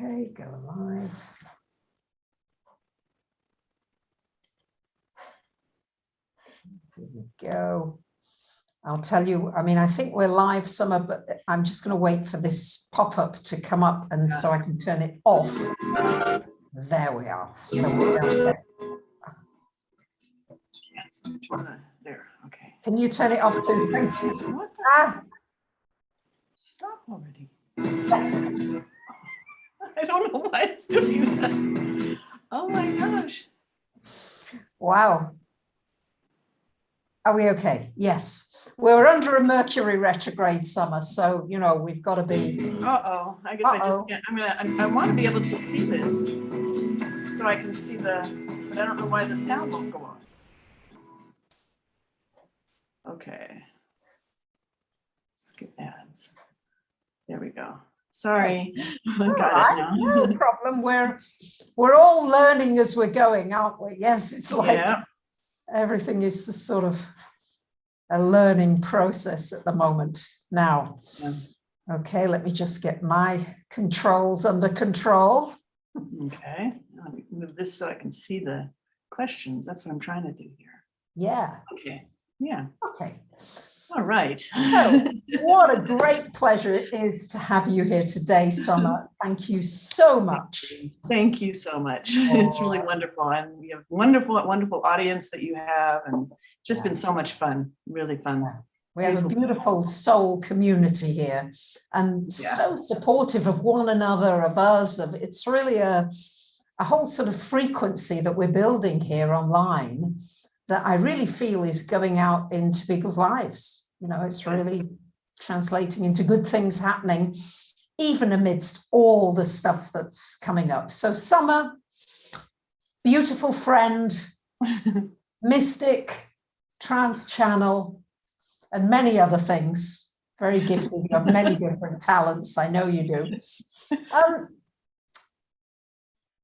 Okay, go live. Here we go. I'll tell you, I mean, I think we're live, Summer, but I'm just going to wait for this pop-up to come up and so I can turn it off. There we are. So we're there. There, okay. Can you turn it off too? Thank you. What the Stop already. I don't know why it's doing that. Oh my gosh. Wow. Are we okay? Yes. We're under a Mercury retrograde, Summer, so you know we've got to be. Uh-oh. I guess I just can't. I want to be able to see this so I can see but I don't know why the sound won't go on. Okay. Skip ads. There we go. Sorry. Got it now. No problem. We're all learning as we're going, aren't we? Yes, it's like everything is sort of a learning process at the moment now. Yeah. Okay, let me just get my controls under control. Okay, let me move this so I can see the questions. That's what I'm trying to do here. Yeah. Okay. Yeah. Okay. All right. So, what a great pleasure it is to have you here today, Summer. Thank you so much. Thank you so much. It's really wonderful. And we have wonderful audience that you have, and just been so much fun, really fun. Yeah. We have a beautiful soul community here and so supportive of one another, of us. It's really a whole sort of frequency that we're building here online that I really feel is going out into people's lives. You know, it's really translating into good things happening, even amidst all the stuff that's coming up. So Summer, beautiful friend, mystic, trance channel, and many other things. Very gifted. You have many different talents. I know you do.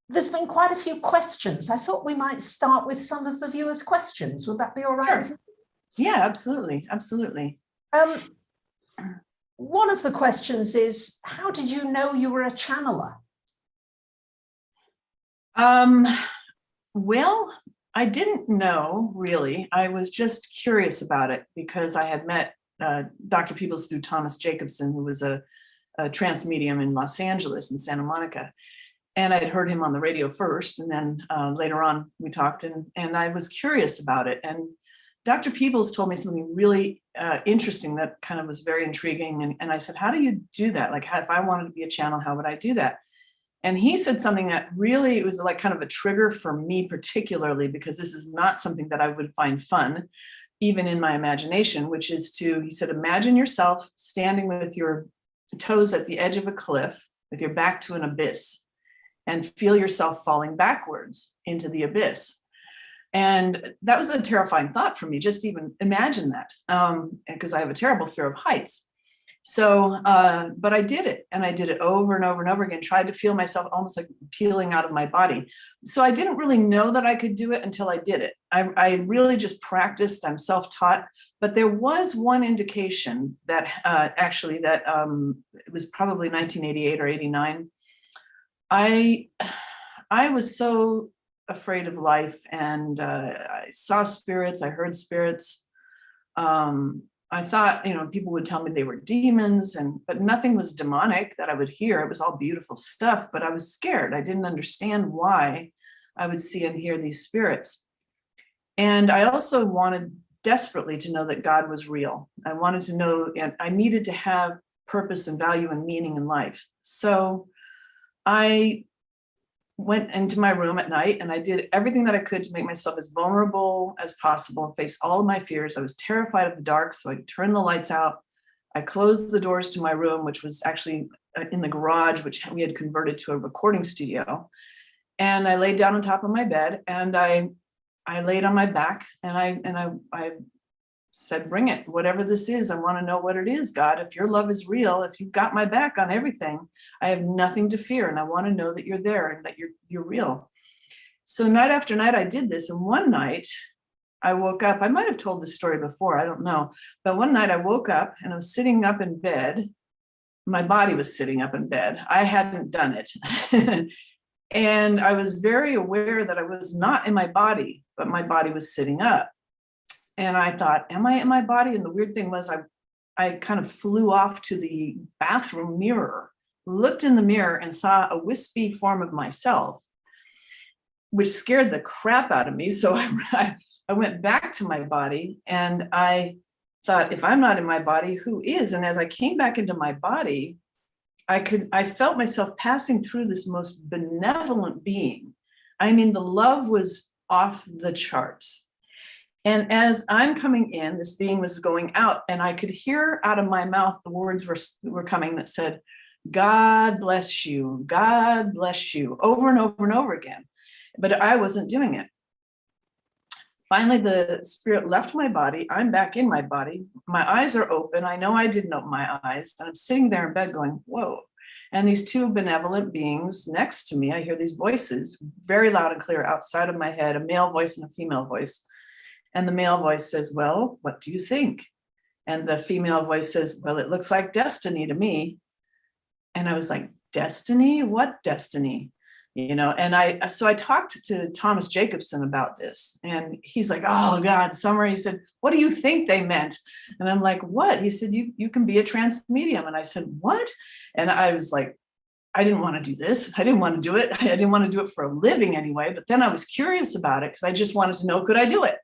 There's been quite a few questions. I thought we might start with some of the viewers' questions. Would that be all right? Sure. Yeah, absolutely. Absolutely. One of the questions is, how did you know you were a channeler? Well, I didn't know, really. I was just curious about it because I had met Dr. Peebles through Thomas Jacobson, who was a trance medium in Los Angeles and Santa Monica. And I'd heard him on the radio first, and then later on we talked, and I was curious about it. And Dr. Peebles told me something really interesting that kind of was very intriguing. And I said, how do you do that? Like, if I wanted to be a channel, how would I do that? And he said something that really, it was like kind of a trigger for me particularly, because this is not something that I would find fun, even in my imagination, which is he said, imagine yourself standing with your toes at the edge of a cliff with your back to an abyss and feel yourself falling backwards into the abyss. And that was a terrifying thought for me, just even imagine that, because I have a terrible fear of heights. So, but I did it, and I did it over and over and over again, tried to feel myself almost like peeling out of my body. So I didn't really know that I could do it until I did it. I really just practiced. I'm self-taught, but there was one indication that it was probably 1988 or 89. I was so afraid of life, and I saw spirits, I heard spirits. I thought, people would tell me they were demons, but nothing was demonic that I would hear. It was all beautiful stuff, but I was scared. I didn't understand why I would see and hear these spirits. And I also wanted desperately to know that God was real. I wanted to know, and I needed to have purpose and value and meaning in life. So I went into my room at night and I did everything that I could to make myself as vulnerable as possible and face all of my fears. I was terrified of the dark, so I turned the lights out. I closed the doors to my room, which was actually in the garage, which we had converted to a recording studio. And I laid down on top of my bed, and I laid on my back, and I said, bring it, whatever this is. I want to know what it is, God. If your love is real, if you've got my back on everything, I have nothing to fear. And I want to know that you're there and that you're real. So night after night, I did this. And one night I woke up. I might have told this story before, I don't know. But one night I woke up and I was sitting up in bed my body was sitting up in bed. I hadn't done it. And I was very aware that I was not in my body, but my body was sitting up. And I thought, am I in my body? And the weird thing was I kind of flew off to the bathroom mirror, looked in the mirror and saw a wispy form of myself, which scared the crap out of me. So I went back to my body and I thought, if I'm not in my body, who is? And as I came back into my body, I felt myself passing through this most benevolent being. I mean, the love was off the charts. And as I'm coming in, this being was going out, and I could hear out of my mouth, the words were coming that said, God bless you, over and over and over again. But I wasn't doing it. Finally, the spirit left my body. I'm back in my body. My eyes are open. I know I didn't open my eyes. And I'm sitting there in bed going, whoa. And these two benevolent beings next to me, I hear these voices very loud and clear outside of my head, a male voice and a female voice. And the male voice says, well, what do you think? And the female voice says, well, it looks like destiny to me. And I was like, destiny? What destiny? You know, and I talked to Thomas Jacobson about this, and he's like, oh God, Summer, he said, what do you think they meant? And I'm like, what? He said, you can be a trance medium. And I said, what? And I was like, I didn't want to do this. I didn't want to do it. I didn't want to do it for a living anyway, but then I was curious about it because I just wanted to know, could I do it?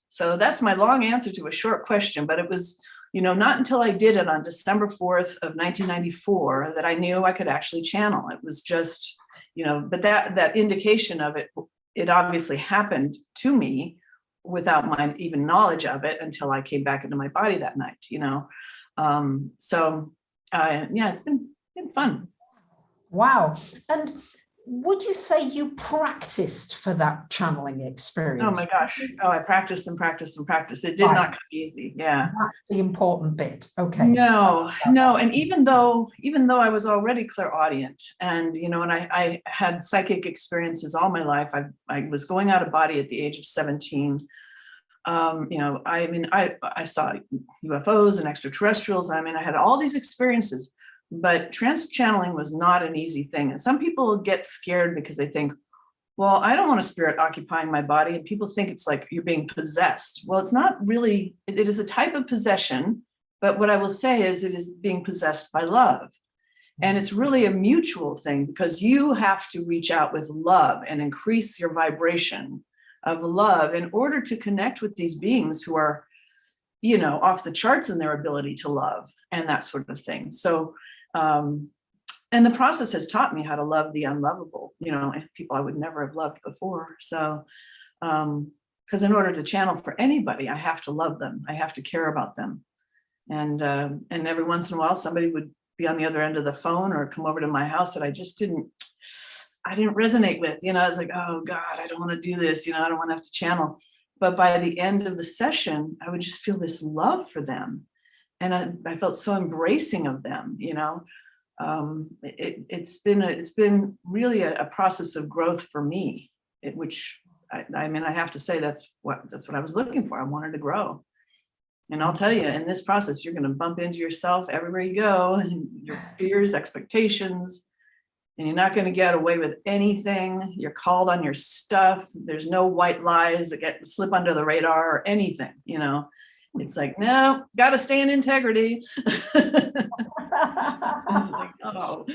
So that's my long answer to a short question, but it was, you know, not until I did it on December 4th of 1994 that I knew I could actually channel. It was just, you know, but that indication of it, it obviously happened to me without my even knowledge of it until I came back into my body that night, you know. Yeah, it's been fun. Wow. And would you say you practiced for that channeling experience? Oh my gosh. Oh, I practiced and practiced and practiced. It did not come easy. Yeah. That's the important bit. Okay. No. And even though I was already clairaudient and, you know, and I had psychic experiences all my life, I was going out of body at the age of 17. You know, I mean, I saw UFOs and extraterrestrials. I mean, I had all these experiences. But trance channeling was not an easy thing. And some people get scared because they think, well, I don't want a spirit occupying my body. And people think it's like you're being possessed. Well, it's not really, it is a type of possession. But what I will say is it is being possessed by love. And it's really a mutual thing because you have to reach out with love and increase your vibration of love in order to connect with these beings who are, you know, off the charts in their ability to love and that sort of thing. So, and the process has taught me how to love the unlovable, you know, and people I would never have loved before. So, because in order to channel for anybody, I have to love them. I have to care about them. And every once in a while, somebody would be on the other end of the phone or come over to my house that I didn't resonate with, you know. I was like, oh God, I don't want to do this. You know, I don't want to have to channel. But by the end of the session, I would just feel this love for them. And I felt so embracing of them, you know. It's been really a process of growth for me, which I mean, I have to say that's what I was looking for. I wanted to grow. And I'll tell you, in this process, you're going to bump into yourself everywhere you go, and your fears, expectations, and you're not going to get away with anything. You're called on your stuff. There's no white lies that slip under the radar or anything, you know. It's like, no, got to stay in integrity. Like, oh.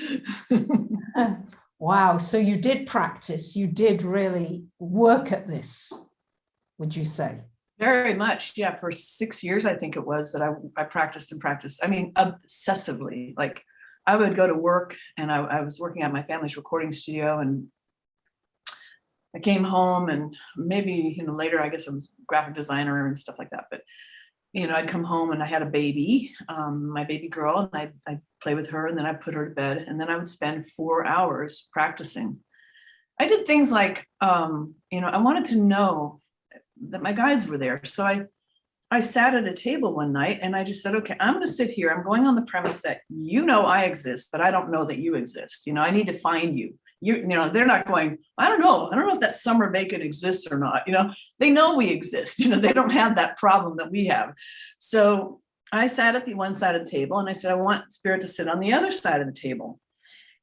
Wow. So you did practice. You did really work at this, would you say? Very much. Yeah. For 6 years, I think it was that I practiced and practiced. I mean, obsessively. Like I would go to work and I was working at my family's recording studio, and I came home, and maybe, you know, later, I guess I was a graphic designer and stuff like that. But you know, I'd come home and I had a baby, my baby girl, and I'd play with her, and then I'd put her to bed, and then I would spend 4 hours practicing. I did things like, you know, I wanted to know that my guides were there. So I sat at a table one night and I just said, okay, I'm going to sit here. I'm going on the premise that, you know, I exist, but I don't know that you exist. You know, I need to find you. You know, they're not going, I don't know if that summerbacon exists or not. You know, they know we exist. You know, they don't have that problem that we have. So I sat at the one side of the table and I said, I want spirit to sit on the other side of the table.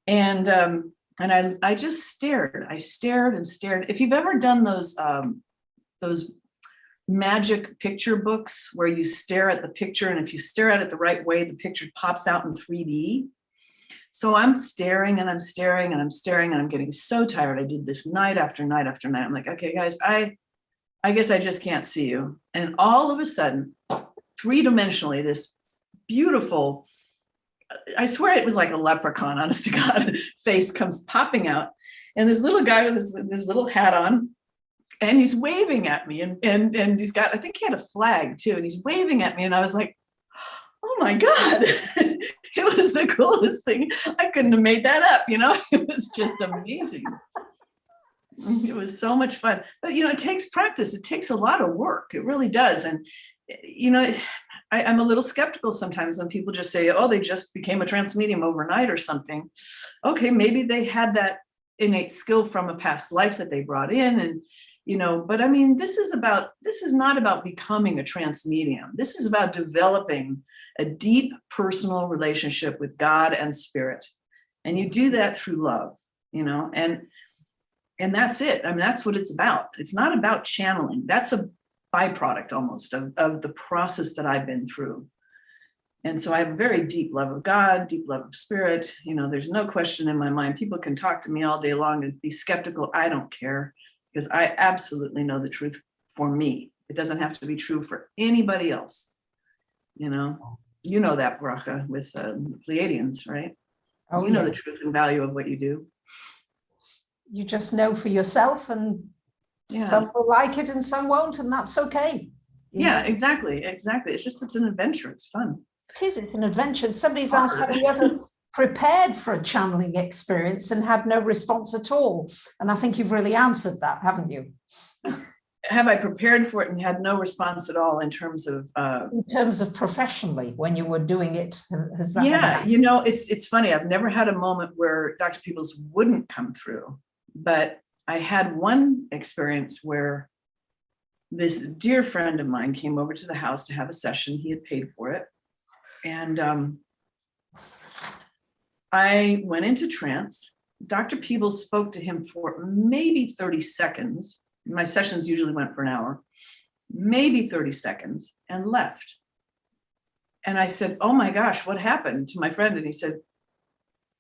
And I just stared. I stared and stared. If you've ever done those magic picture books where you stare at the picture, and if you stare at it the right way, the picture pops out in 3D. So I'm staring and I'm staring and I'm staring and I'm getting so tired. I did this night after night after night. I'm like, okay, guys, I guess I just can't see you. And all of a sudden, three-dimensionally, this beautiful, I swear it was like a leprechaun, honest to God, face comes popping out. And this little guy with this little hat on, and he's waving at me. And he's got, I think he had a flag too, and he's waving at me. And I was like, oh my God, it was the coolest thing. I couldn't have made that up, it was just amazing. It was so much fun. But, it takes practice. It takes a lot of work. It really does. And, I'm a little skeptical sometimes when people just say, oh, they just became a trance medium overnight or something. Okay, maybe they had that innate skill from a past life that they brought in. And, but I mean, this is not about becoming a trance medium. This is about developing a deep personal relationship with God and spirit. And you do that through love, and that's it. I mean, that's what it's about. It's not about channeling. That's a byproduct almost of the process that I've been through. And so I have a very deep love of God, deep love of spirit. There's no question in my mind. People can talk to me all day long and be skeptical. I don't care, because I absolutely know the truth for me. It doesn't have to be true for anybody else. You know that, Bracha, with pleiadians, right? Oh, the truth and value of what you do. You just know for yourself, and some will like it and some won't, and that's okay. Exactly. It's an adventure. It's fun. It is. It's an adventure. Somebody's asked, have you ever prepared for a channeling experience and had no response at all? And I think you've really answered that, haven't you? Have I prepared for it and had no response at all in terms of professionally when you were doing it? Has that it's funny. I've never had a moment where Dr. Peebles wouldn't come through, but I had one experience where this dear friend of mine came over to the house to have a session. He had paid for it. And I went into trance. Dr. Peebles spoke to him for maybe 30 seconds. My sessions usually went for an hour, maybe 30 seconds, and left. And I said, oh my gosh, what happened, to my friend? And he said,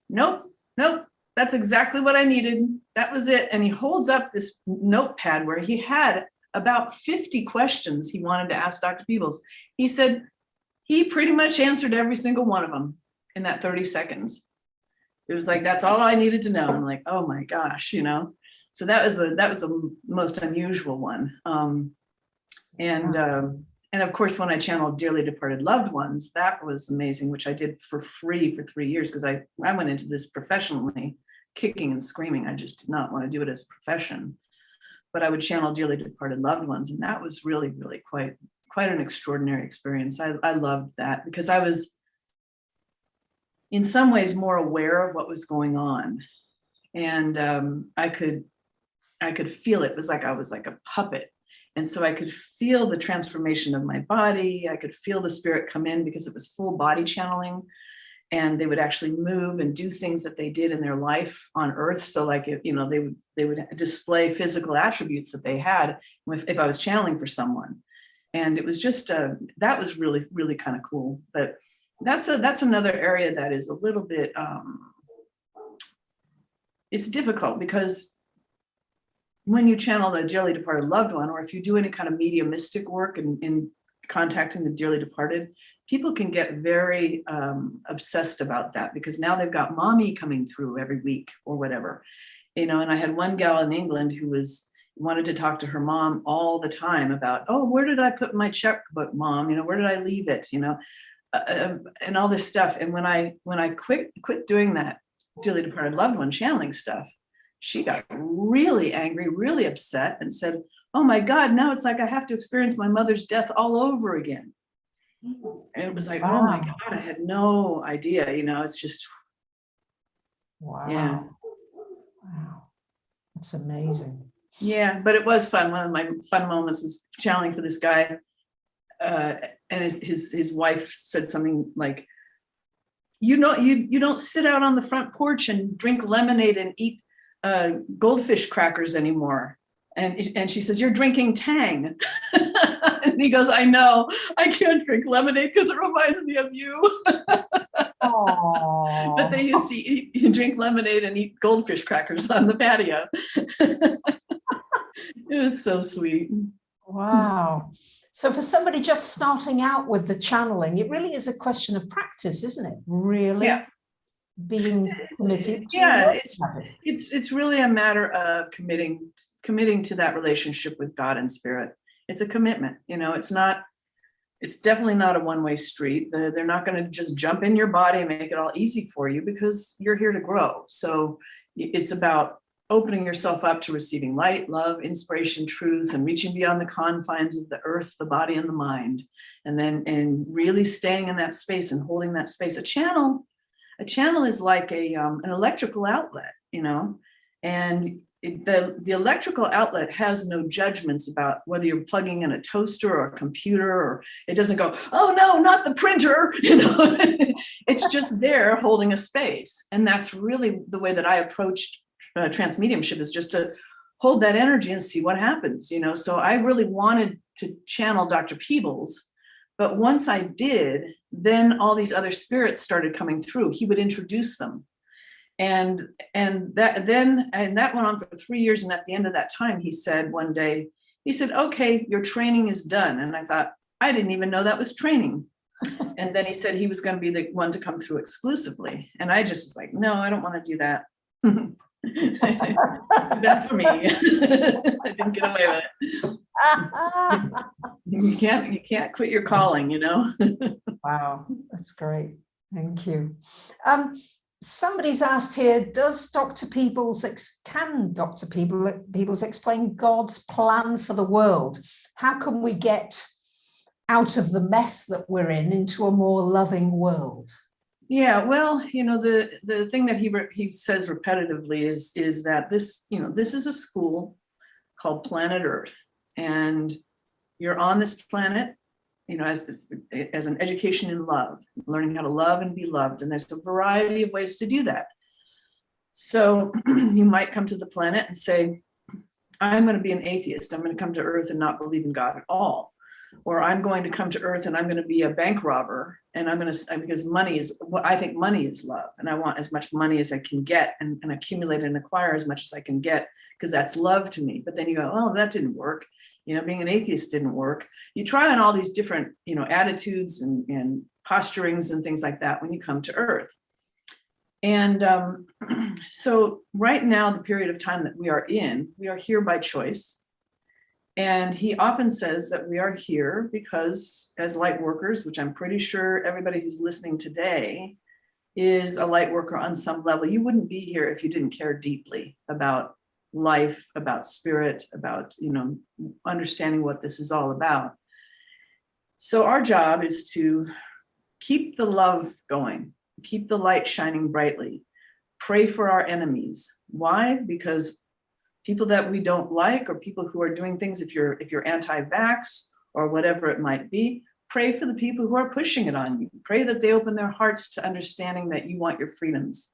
nope, that's exactly what I needed. That was it. And he holds up this notepad where he had about 50 questions he wanted to ask Dr. Peebles. He said he pretty much answered every single one of them in that 30 seconds. It was like, that's all I needed to know. I'm like, oh my gosh, So that was the most unusual one. And of course, when I channeled dearly departed loved ones, that was amazing, which I did for free for 3 years, because I went into this professionally, kicking and screaming. I just did not want to do it as a profession, but I would channel dearly departed loved ones. And that was really, really quite an extraordinary experience. I loved that, because I was in some ways more aware of what was going on. And I could feel it. It was like I was like a puppet. And so I could feel the transformation of my body. I could feel the spirit come in, because it was full body channeling. And they would actually move and do things that they did in their life on Earth. So like, they would display physical attributes that they had if I was channeling for someone. And it was just, that was really, really kind of cool. But that's another area that is a little bit, it's difficult, because when you channel a dearly departed loved one, or if you do any kind of mediumistic work in contacting the dearly departed, people can get very obsessed about that, because now they've got mommy coming through every week or whatever, and I had one gal in England who wanted to talk to her mom all the time about, oh, where did I put my checkbook, mom? Where did I leave it? And all this stuff. And when I quit doing that dearly departed loved one channeling stuff, she got really angry, really upset, and said, oh my God, now it's like I have to experience my mother's death all over again. And it was like, wow. Oh my God, I had no idea, it's just, wow. Yeah. Wow. That's amazing. Yeah, but it was fun. One of my fun moments was channeling for this guy. his wife said something like, you don't sit out on the front porch and drink lemonade and eat goldfish crackers anymore. And she says, you're drinking Tang. And he goes, I know, I can't drink lemonade because it reminds me of you. But they used to drink lemonade and eat goldfish crackers on the patio. It was so sweet. Wow. So for somebody just starting out with the channeling, it really is a question of practice, isn't it? Really being committed. Yeah, it's really a matter of committing to that relationship with God and spirit. It's a commitment, it's definitely not a one-way street. They're not going to just jump in your body and make it all easy for you, because you're here to grow. So it's about opening yourself up to receiving light, love, inspiration, truth, and reaching beyond the confines of the earth, the body, and the mind. And really staying in that space and holding that space. A channel is like an electrical outlet, and the electrical outlet has no judgments about whether you're plugging in a toaster or a computer, or it doesn't go, oh no, not the printer, It's just there holding a space. And that's really the way that I approached trance mediumship, is just to hold that energy and see what happens, So I really wanted to channel Dr. Peebles. But once I did, then all these other spirits started coming through. He would introduce them. And that went on for 3 years. And at the end of that time, he said one day, okay, your training is done. And I thought, I didn't even know that was training. And then he said he was going to be the one to come through exclusively. And I just was like, no, I don't want to do that. That for me. I didn't get away with it. You can't quit your calling, Wow, that's great. Thank you. Somebody's asked here, can Dr. Peebles explain God's plan for the world? How can we get out of the mess that we're in into a more loving world? Yeah, well, the thing that he says repetitively is that this is a school called Planet Earth, and you're on this planet, as an education in love, learning how to love and be loved, and there's a variety of ways to do that. So you might come to the planet and say, I'm going to be an atheist. I'm going to come to Earth and not believe in God at all. Or I'm going to come to Earth and I'm going to be a bank robber, and because I think money is love, and I want as much money as I can get and accumulate and acquire as much as I can get, because that's love to me. But then you go, oh, that didn't work. Being an atheist didn't work. You try on all these different, attitudes and posturings and things like that when you come to Earth. And so right now, the period of time that we are here by choice. And he often says that we are here because, as light workers, which I'm pretty sure everybody who's listening today is a light worker on some level. You wouldn't be here if you didn't care deeply about life, about spirit, about, understanding what this is all about. So our job is to keep the love going, keep the light shining brightly, pray for our enemies. Why? Because people that we don't like, or people who are doing things, if you're anti-vax or whatever it might be, pray for the people who are pushing it on you. Pray that they open their hearts to understanding that you want your freedoms.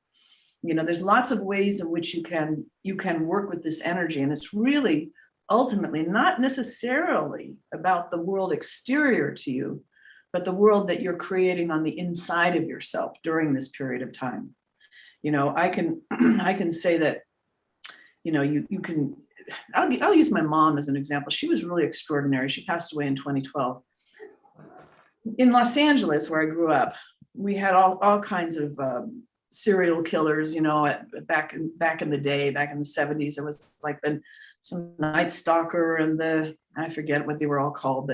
There's lots of ways in which you can work with this energy, and it's really ultimately not necessarily about the world exterior to you, but the world that you're creating on the inside of yourself during this period of time. I can say that, you can, I'll use my mom as an example. She was really extraordinary. She passed away in 2012. In Los Angeles, where I grew up, we had all kinds of serial killers, back in the day, back in the 70s. There was like some Night Stalker and I forget what they were all called,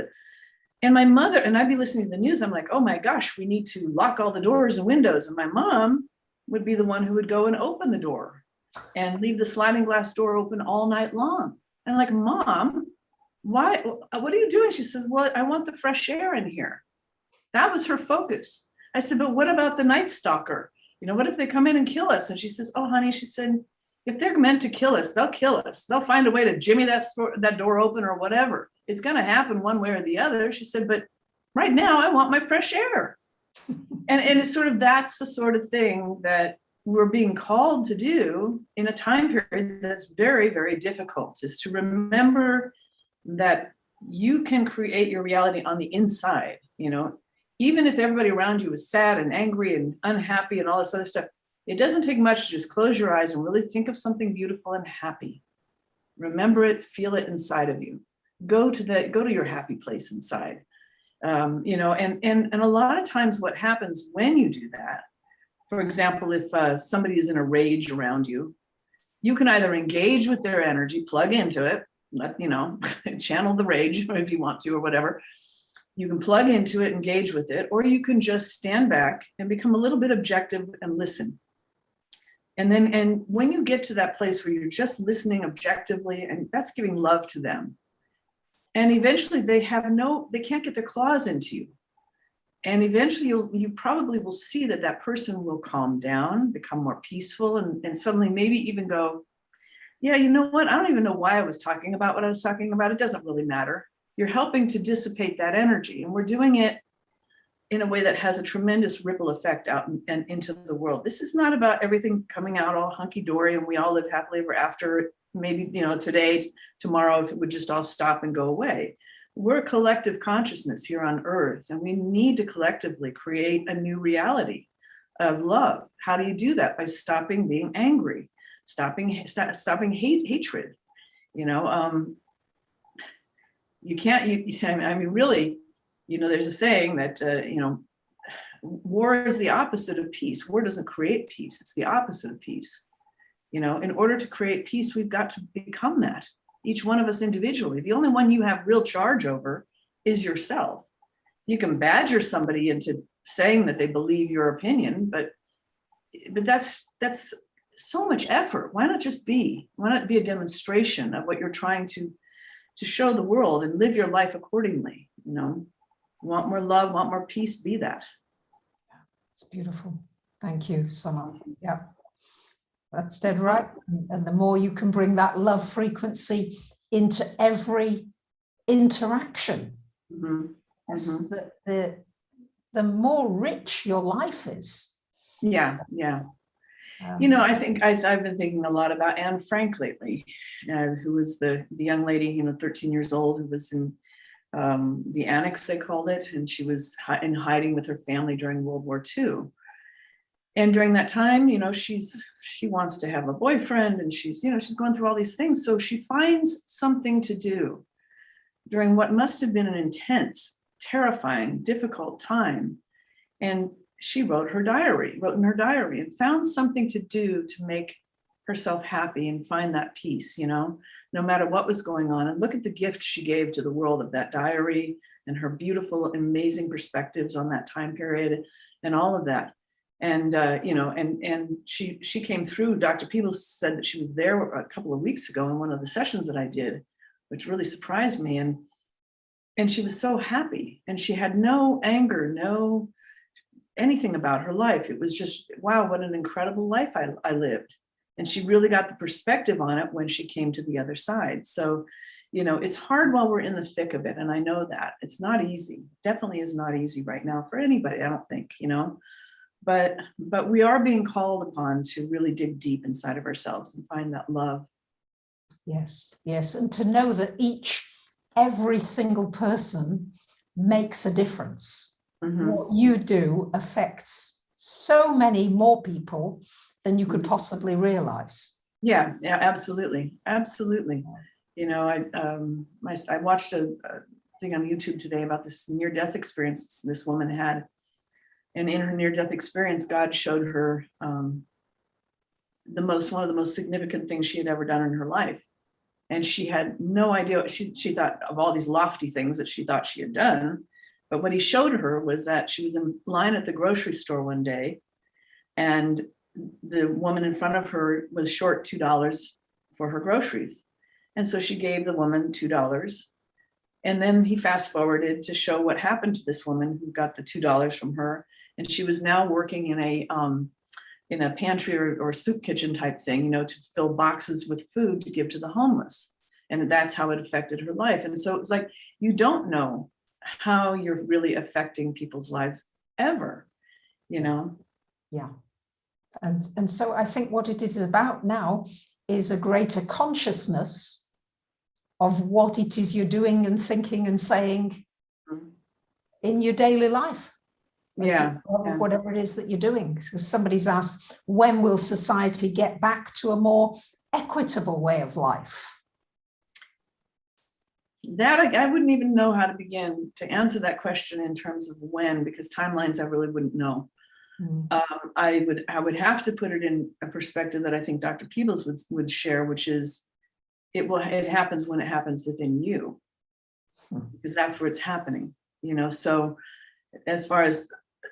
and my mother, and I'd be listening to the news. I'm like, oh my gosh, we need to lock all the doors and windows. And my mom would be the one who would go and open the door and leave the sliding glass door open all night long. And I'm like, Mom, why? What are you doing? She said, well, I want the fresh air in here. That was her focus. I said, but what about the Night Stalker? What if they come in and kill us? And she says, oh, honey, she said, if they're meant to kill us, they'll kill us. They'll find a way to jimmy that door open or whatever. It's going to happen one way or the other. She said, but right now I want my fresh air. And it's sort of, that's the sort of thing that we're being called to do in a time period that's very, very difficult, is to remember that you can create your reality on the inside, even if everybody around you is sad and angry and unhappy and all this other stuff. It doesn't take much to just close your eyes and really think of something beautiful and happy. Remember it, feel it inside of you. Go to your happy place inside. And a lot of times what happens when you do that, for example, if somebody is in a rage around you, you can either engage with their energy, plug into it, channel the rage if you want to, or whatever. You can plug into it, engage with it, or you can just stand back and become a little bit objective and listen. And when you get to that place where you're just listening objectively, and that's giving love to them. And eventually they can't get their claws into you. And eventually you probably will see that person will calm down, become more peaceful, and suddenly maybe even go, yeah, you know what? I don't even know why I was talking about what I was talking about. It doesn't really matter. You're helping to dissipate that energy. And we're doing it in a way that has a tremendous ripple effect out and into the world. This is not about everything coming out all hunky-dory and we all live happily ever after. Maybe, today, tomorrow, if it would just all stop and go away. We're a collective consciousness here on Earth, and we need to collectively create a new reality of love. How do you do that? By stopping being angry, stopping hatred. You can't. Really, there's a saying that war is the opposite of peace. War doesn't create peace; it's the opposite of peace. In order to create peace, we've got to become that. Each one of us individually. The only one you have real charge over is yourself. You can badger somebody into saying that they believe your opinion, but that's so much effort. Why not just be? Why not be a demonstration of what you're trying to show the world and live your life accordingly? Want more love, want more peace, be that. It's beautiful. Thank you so much. Yeah. That's dead right. And the more you can bring that love frequency into every interaction, the more rich your life is. Yeah. I think I've been thinking a lot about Anne Frank lately, who was the young lady, 13 years old, who was in the annex, they called it, and she was in hiding with her family during World War II. And during that time, she wants to have a boyfriend, and she's going through all these things. So she finds something to do during what must have been an intense, terrifying, difficult time. And she wrote in her diary and found something to do to make herself happy and find that peace, no matter what was going on. And look at the gift she gave to the world of that diary and her beautiful, amazing perspectives on that time period and all of that. And, and she came through. Dr. Peebles said that she was there a couple of weeks ago in one of the sessions that I did, which really surprised me. And she was so happy, and she had no anger, no anything about her life. It was just, wow, what an incredible life I lived. And she really got the perspective on it when she came to the other side. So, it's hard while we're in the thick of it. And I know that it's not easy. Definitely is not easy right now for anybody, I don't think, But we are being called upon to really dig deep inside of ourselves and find that love. Yes. And to know that every single person makes a difference. What you do affects so many more people than you could possibly realize. Yeah, absolutely. I watched a thing on YouTube today about this near-death experience this woman had. And in her near-death experience, God showed her one of the most significant things she had ever done in her life. And she had no idea. She thought of all these lofty things that she thought she had done. But what he showed her was that she was in line at the grocery store one day, and the woman in front of her was short $2 for her groceries. And so she gave the woman $2. And then he fast forwarded to show what happened to this woman who got the $2 from her. And she was now working in a pantry or soup kitchen type thing, to fill boxes with food to give to the homeless. And that's how it affected her life. And so it was like, you don't know how you're really affecting people's lives ever, you know? Yeah. And so I think what it is about now is a greater consciousness of what it is you're doing and thinking and saying in your daily life. Yeah. Whatever it is that you're doing. Because somebody's asked, when will society get back to a more equitable way of life? That I wouldn't even know how to begin to answer that question in terms of when, because timelines I really wouldn't know. I would have to put it in a perspective that I think Dr. Peebles would share, which is it happens when it happens within you, because that's where it's happening, you know. So as far as,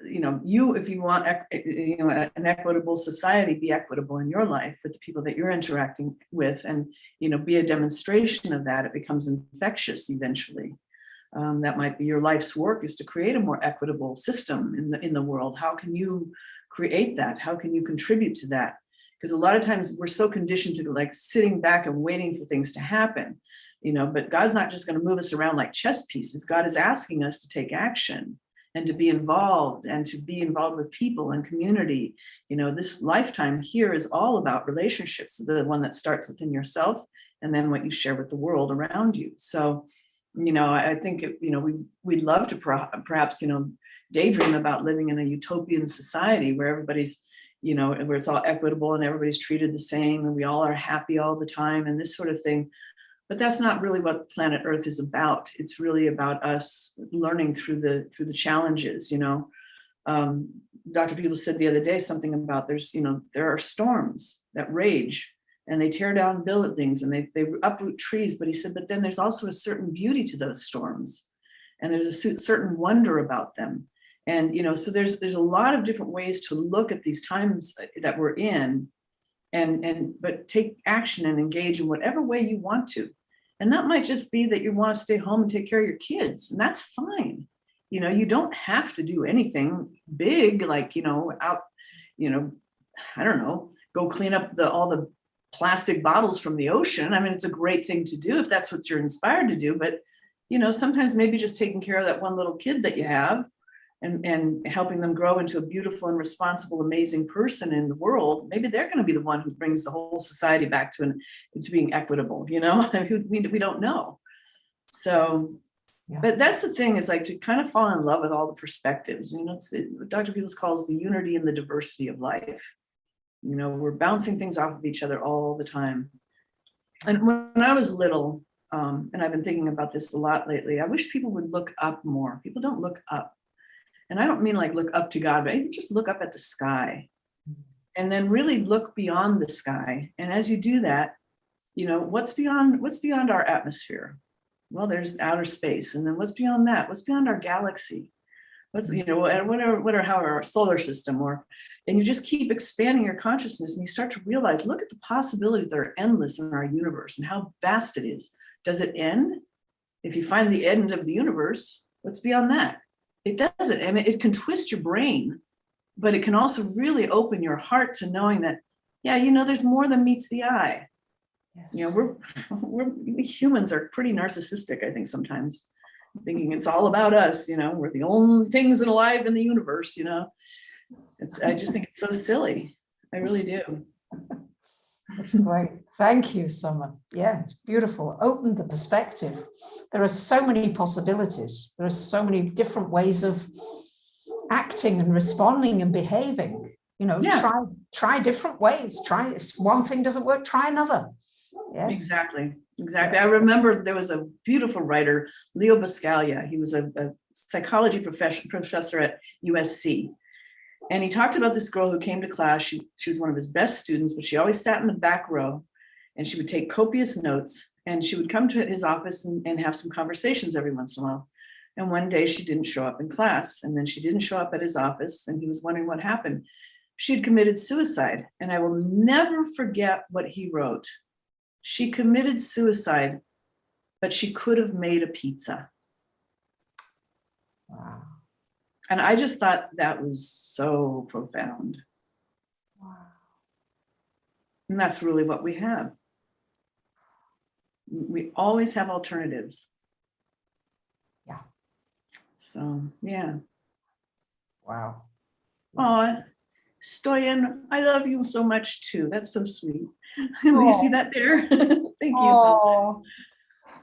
you know, if you want, you know, an equitable society, be equitable in your life with the people that you're interacting with, and, you know, be a demonstration of that. It becomes infectious eventually. That might be your life's work, is to create a more equitable system in the world. How can you create that? How can you contribute to that? Because a lot of times we're so conditioned to like sitting back and waiting for things to happen, you know, but God's not just going to move us around like chess pieces. God is asking us to take action and to be involved, and to be involved with people and community. You know, this lifetime here is all about relationships, the one that starts within yourself and then what you share with the world around you. So, you know, I think, you know, we'd love to perhaps, you know, daydream about living in a utopian society where everybody's, you know, where it's all equitable and everybody's treated the same and we all are happy all the time and this sort of thing. But that's not really what planet Earth is about. It's really about us learning through the challenges, you know. Dr. Peebles said the other day something about there are storms that rage and they tear down buildings and they uproot trees. But he said, but then there's also a certain beauty to those storms, and there's a certain wonder about them. And, you know, so there's a lot of different ways to look at these times that we're in, but take action and engage in whatever way you want to. And that might just be that you want to stay home and take care of your kids, and that's fine. You know, you don't have to do anything big, like, you know, out, you know, I don't know, go clean up all the plastic bottles from the ocean. I mean, it's a great thing to do if that's what you're inspired to do. But, you know, sometimes maybe just taking care of that one little kid that you have and helping them grow into a beautiful and responsible, amazing person in the world, maybe they're going to be the one who brings the whole society back to being equitable, you know. we don't know. So, yeah. But that's the thing, is like to kind of fall in love with all the perspectives. You know, it's what Dr. Peebles calls the unity and the diversity of life. You know, we're bouncing things off of each other all the time. And when I was little, and I've been thinking about this a lot lately, I wish people would look up more. People don't look up. And I don't mean like look up to God, but even just look up at the sky and then really look beyond the sky. And as you do that, you know, what's beyond our atmosphere? Well, there's outer space. And then what's beyond that? What's beyond our galaxy? What's, you know, however our solar system, and you just keep expanding your consciousness, and you start to realize, look at the possibilities that are endless in our universe and how vast it is. Does it end? If you find the end of the universe, what's beyond that? It doesn't. I mean, it can twist your brain, but it can also really open your heart to knowing that, yeah, you know, there's more than meets the eye. Yes. You know, we humans are pretty narcissistic, I think, sometimes, thinking it's all about us. You know, we're the only things alive in the universe. You know, I just think it's so silly. I really do. That's great. Thank you, Summer. Yeah, it's beautiful. Open the perspective. There are so many possibilities. There are so many different ways of acting and responding and behaving. You know, yeah. Try different ways. Try, if one thing doesn't work, try another. Yes. Exactly. I remember there was a beautiful writer, Leo Buscaglia. He was a psychology professor at USC. And he talked about this girl who came to class. She was one of his best students, but she always sat in the back row, and she would take copious notes, and she would come to his office and have some conversations every once in a while. And one day she didn't show up in class, and then she didn't show up at his office, and he was wondering what happened. She had committed suicide, and I will never forget what he wrote. She committed suicide, but she could have made a pizza. Wow. And I just thought that was so profound. Wow. And that's really what we have. We always have alternatives. Yeah. So, yeah. Wow. Oh, Stoyan, I love you so much too. That's so sweet. You see that there? Thank you so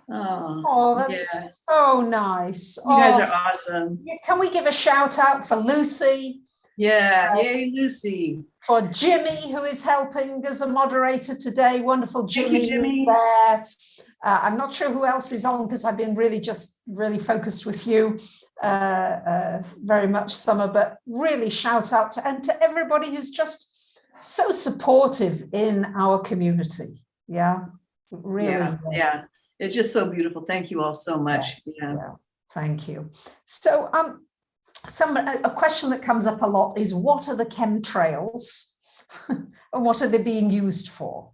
much. Oh, Yeah. that's so nice. You guys are awesome. Can we give a shout out for Lucy? Yeah, yay, Lucy. For Jimmy, who is helping as a moderator today. Wonderful Jimmy. Thank you, Jimmy. There. I'm not sure who else is on because I've been really focused with you very much, Summer, but really shout out to everybody who's just so supportive in our community. Yeah, really. Yeah. It's just so beautiful. Thank you all so much. Yeah. Thank you. So a question that comes up a lot is, what are the Chem Trails and what are they being used for?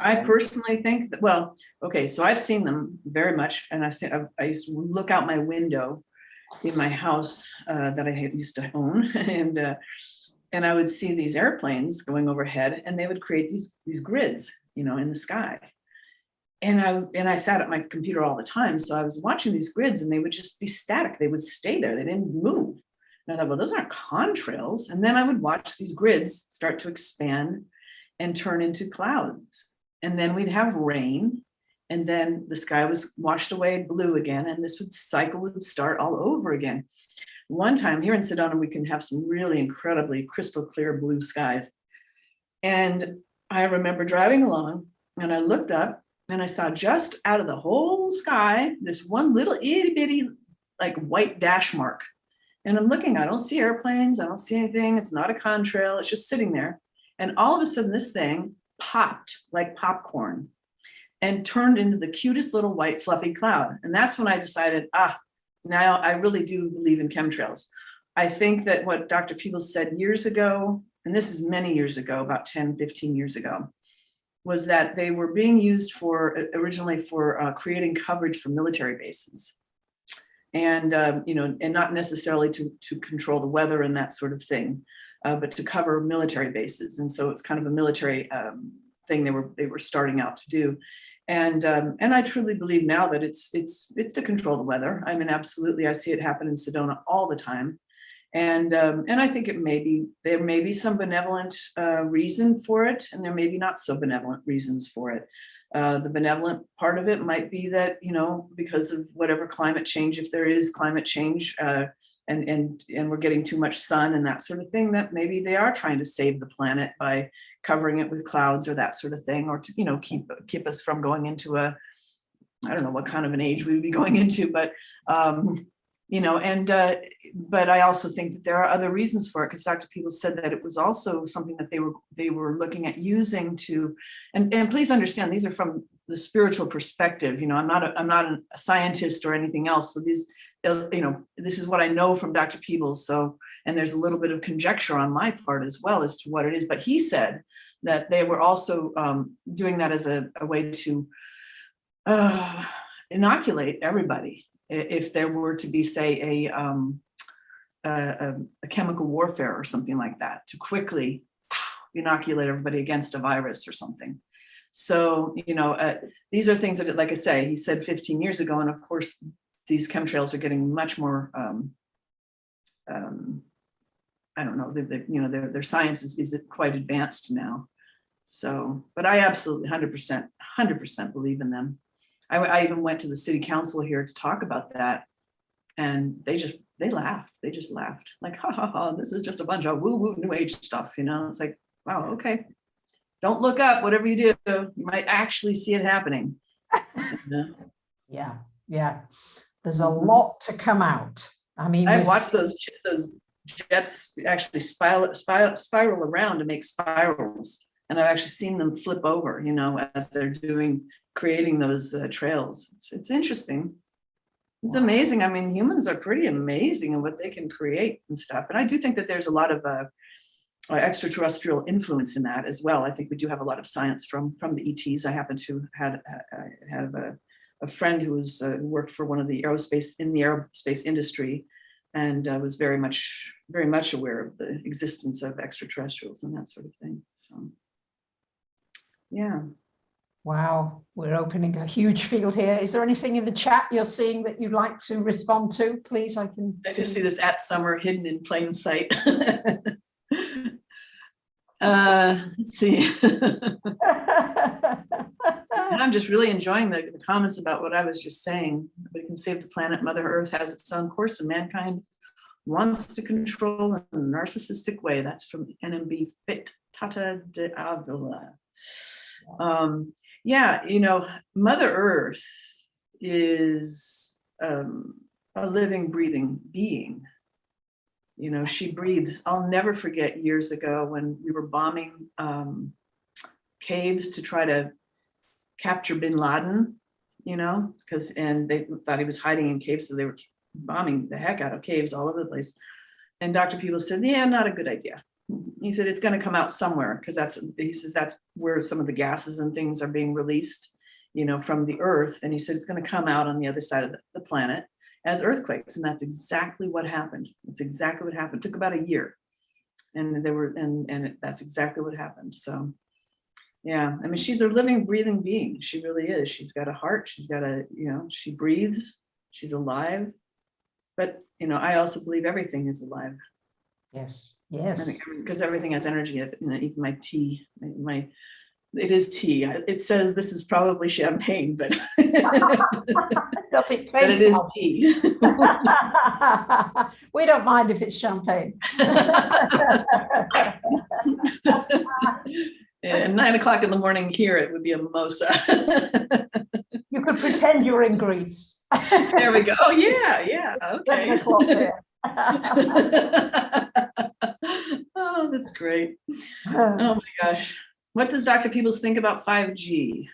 I personally think that, well, okay, so I've seen them very much, and I used to look out my window in my house that I used to own, and I would see these airplanes going overhead, and they would create these grids, in the sky. And I sat at my computer all the time, so I was watching these grids, and they would just be static. They would stay there. They didn't move. And I thought, well, those aren't contrails. And then I would watch these grids start to expand and turn into clouds. And then we'd have rain, and then the sky was washed away blue again, and this cycle would start all over again. One time here in Sedona, we can have some really incredibly crystal clear blue skies. And I remember driving along, and I looked up, and I saw just out of the whole sky, this one little itty bitty like white dash mark. And I'm looking, I don't see airplanes, I don't see anything. It's not a contrail, it's just sitting there. And all of a sudden this thing popped like popcorn and turned into the cutest little white fluffy cloud. And that's when I decided, now I really do believe in chemtrails. I think that what Dr. Peebles said years ago, and this is many years ago, about 10, 15 years ago, was that they were being used originally for creating coverage for military bases. And, and not necessarily to control the weather and that sort of thing, but to cover military bases. And so it's kind of a military thing they were starting out to do. And I truly believe now that it's to control the weather. I mean, absolutely, I see it happen in Sedona all the time. And I think there may be some benevolent reason for it, and there may be not so benevolent reasons for it. The benevolent part of it might be that, because of whatever climate change, if there is climate change, and we're getting too much sun and that sort of thing, that maybe they are trying to save the planet by covering it with clouds or that sort of thing, or to, keep us from going into I don't know what kind of an age we would be going into, but, but I also think that there are other reasons for it, because Dr. Peebles said that it was also something that they were looking at using to, and please understand, these are from the spiritual perspective. I'm not a scientist or anything else. So these, this is what I know from Dr. Peebles. So, and there's a little bit of conjecture on my part as well as to what it is. But he said that they were also doing that as a way to inoculate everybody. If there were to be, say, a chemical warfare or something like that, to quickly inoculate everybody against a virus or something. So, these are things that, like I say, he said 15 years ago, and of course, these chemtrails are getting much more. I don't know. Their science is quite advanced now. So, but I absolutely 100% believe in them. I even went to the city council here to talk about that, and they laughed. They just laughed, like, ha ha ha, this is just a bunch of woo-woo new age stuff, It's like, wow, okay. Don't look up, whatever you do, you might actually see it happening. Yeah. There's a lot to come out. I mean, I've watched those jets actually spiral around to make spirals. And I've actually seen them flip over, as they're creating those trails. It's interesting. It's amazing. I mean, humans are pretty amazing in what they can create and stuff. And I do think that there's a lot of extraterrestrial influence in that as well. I think we do have a lot of science from the ETs. I happen to have a friend who worked for one of the aerospace industry, and was very much aware of the existence of extraterrestrials and that sort of thing. So, yeah. Wow, we're opening a huge field here. Is there anything in the chat you're seeing that you'd like to respond to? Please, I can I just see this at summer hidden in plain sight. Let's see. And I'm just really enjoying the comments about what I was just saying. We can save the planet. Mother Earth has its own course, and mankind wants to control in a narcissistic way. That's from NMB Fit Tata de Avila. Yeah, you know, Mother Earth is a living, breathing being. You know, she breathes. I'll never forget years ago when we were bombing caves to try to capture bin Laden, you know, and they thought he was hiding in caves, so they were bombing the heck out of caves all over the place. And Dr. Peebles said, yeah, not a good idea. He said, it's going to come out somewhere, because he says that's where some of the gases and things are being released, you know, from the earth. And he said, it's going to come out on the other side of the planet as earthquakes. And that's exactly what happened. It's exactly what happened. It took about a year. And that's exactly what happened. So yeah, I mean, she's a living, breathing being. She really is. She's got a heart. She's got you know, she breathes. She's alive. But, you know, I also believe everything is alive. Yes, yes. Because everything has energy. You know, even my tea, it is tea. It says this is probably champagne, but does it taste? But it is tea. We don't mind if it's champagne. At 9 o'clock in the morning here, it would be a mimosa. You could pretend you're in Greece. There we go. Oh, yeah. Okay. Oh, that's great. Oh my gosh. What does Dr. Peebles think about 5G?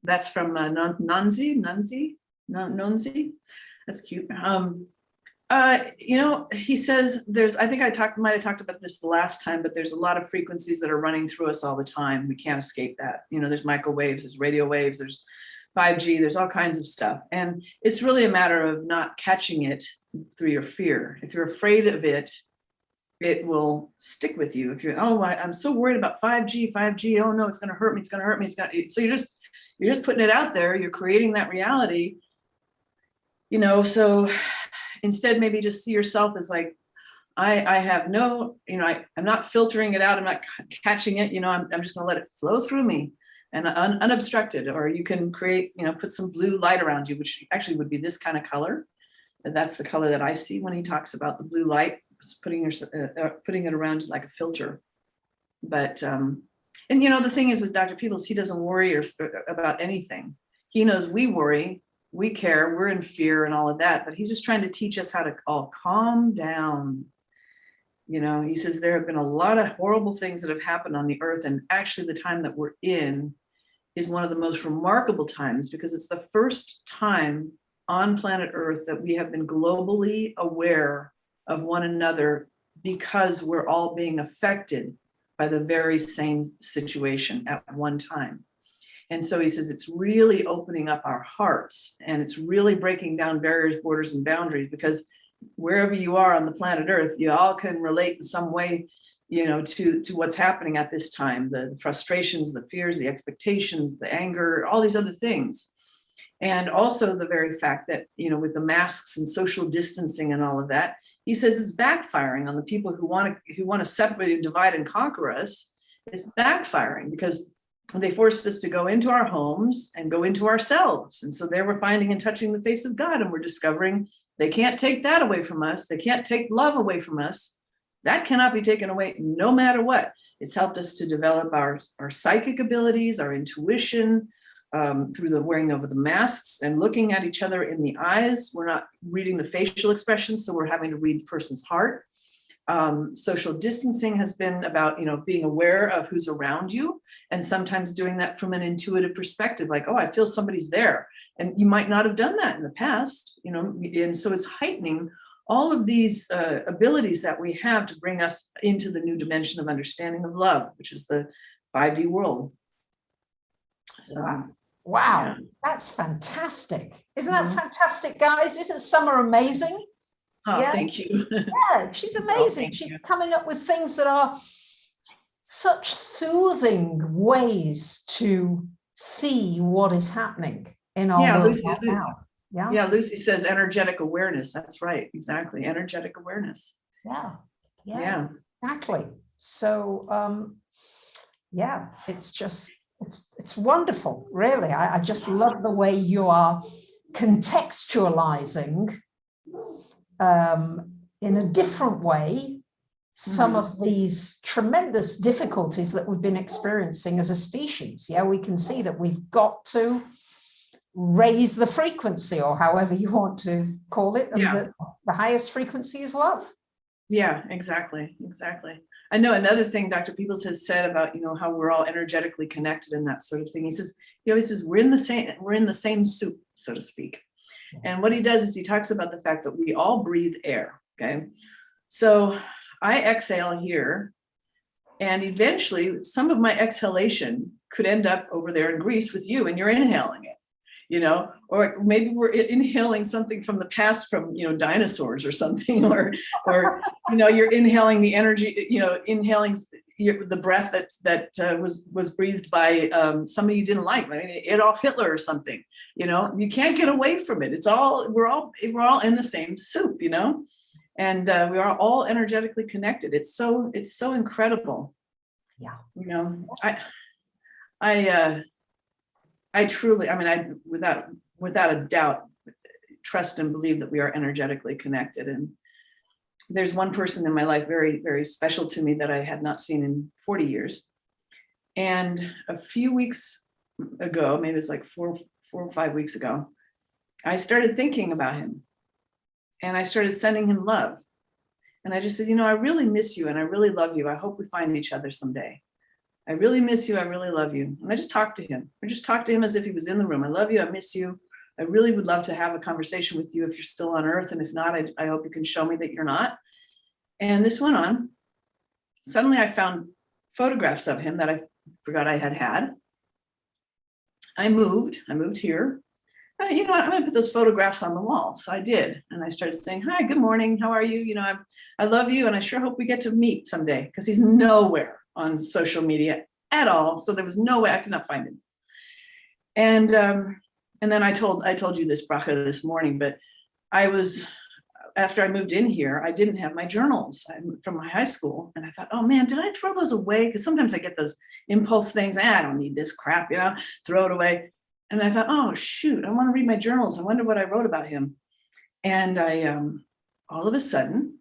That's from Nunzi. That's cute. You know, he says I think I might have talked about this the last time, but there's a lot of frequencies that are running through us all the time. We can't escape that. You know, there's microwaves, there's radio waves, there's 5G, there's all kinds of stuff. And it's really a matter of not catching it through your fear. If you're afraid of it, it will stick with you. If you're, oh, I'm so worried about 5G, oh no, it's going to hurt me, so you're just putting it out there, you're creating that reality, you know. So instead, maybe just see yourself as like, I have no, you know, I'm not filtering it out, I'm not catching it, you know, I'm just going to let it flow through me and unobstructed. Or you can create, you know, put some blue light around you, which actually would be this kind of color. And that's the color that I see when he talks about the blue light, putting it around like a filter. But and you know, the thing is with Dr. Peebles, he doesn't worry about anything. He knows we worry, we care, we're in fear and all of that, but he's just trying to teach us how to all calm down. You know, he says there have been a lot of horrible things that have happened on the earth, and actually the time that we're in is one of the most remarkable times, because it's the first time on planet Earth that we have been globally aware of one another, because we're all being affected by the very same situation at one time. And so he says it's really opening up our hearts, and it's really breaking down barriers, borders, and boundaries, because wherever you are on the planet Earth, you all can relate in some way, you know, to what's happening at this time, the frustrations, the fears, the expectations, the anger, all these other things. And also the very fact that, you know, with the masks and social distancing and all of that, he says it's backfiring on the people who want to separate and divide and conquer us. It's backfiring because they forced us to go into our homes and go into ourselves. And so there we're finding and touching the face of God, and we're discovering they can't take that away from us. They can't take love away from us. That cannot be taken away no matter what. It's helped us to develop our psychic abilities, our intuition, through the wearing of the masks and looking at each other in the eyes. We're not reading the facial expressions, so we're having to read the person's heart. Social distancing has been about, you know, being aware of who's around you, and sometimes doing that from an intuitive perspective, like, oh, I feel somebody's there. And you might not have done that in the past, you know, and so it's heightening all of these abilities that we have to bring us into the new dimension of understanding of love, which is the 5D world. So, wow, yeah. That's fantastic. Isn't that fantastic, guys? Isn't summer amazing? Oh, yeah. Thank you. Yeah, she's amazing. She's coming up with things that are such soothing ways to see what is happening in our Yeah, world Lucy, right now. yeah, Lucy says energetic awareness. That's right. Exactly. Energetic awareness. Yeah, exactly. So yeah, it's just it's wonderful, really. I just love the way you are contextualizing in a different way some of these tremendous difficulties that we've been experiencing as a species. Yeah, we can see that we've got to raise the frequency, or however you want to call it, and the highest frequency is love. Yeah, exactly. I know another thing Dr. Peebles has said about, how we're all energetically connected and that sort of thing. He always says we're in the same soup, so to speak. And what he does is he talks about the fact that we all breathe air. Okay, so I exhale here, and eventually some of my exhalation could end up over there in Greece with you, and you're inhaling it. Or maybe we're inhaling something from the past, from, dinosaurs or something, or you're inhaling the energy, inhaling the breath that was breathed by somebody you didn't like, Adolf Hitler or something. You can't get away from it. We're all in the same soup, and we are all energetically connected. It's so incredible. Yeah. I truly, without a doubt, trust and believe that we are energetically connected. And there's one person in my life very, very special to me that I had not seen in 40 years. And a few weeks ago, maybe it was like 4 or 5 weeks ago, I started thinking about him, and I started sending him love. And I just said, I really miss you, and I really love you. I hope we find each other someday. I really miss you. I really love you. And I just talked to him. I just talked to him as if he was in the room. I love you. I miss you. I really would love to have a conversation with you if you're still on Earth. And if not, I hope you can show me that you're not. And this went on. Suddenly I found photographs of him that I forgot I had. I moved here. I'm going to put those photographs on the wall. So I did. And I started saying, hi, good morning. How are you? I love you. And I sure hope we get to meet someday, because he's nowhere on social media at all. So there was no way I could not find him. And then I told you this, Bracha, this morning, but after I moved in here, I didn't have my journals from my high school. And I thought, oh man, did I throw those away? Because sometimes I get those impulse things. I don't need this crap, throw it away. And I thought, oh shoot, I want to read my journals. I wonder what I wrote about him. And I all of a sudden